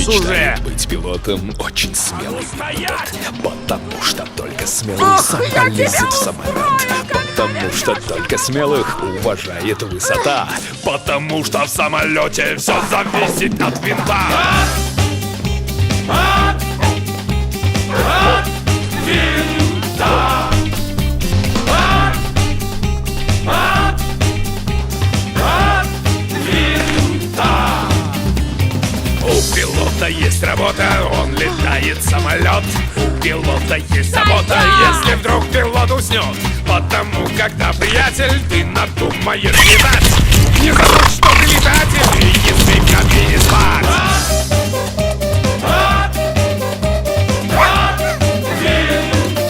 нас уже! Быть пилотом очень смелый метод, потому что только смелый сам полезет в самолет. Потому что только смелых уважает высота. Потому что в самолете все зависит от винта. От винта. У пилота есть работа, он летает самолет. У пилота есть забота, если вдруг пилот уснет. Потому, когда, приятель, ты надумаешь летать, не забудь, что ты летатель, и не спи в кабине спать.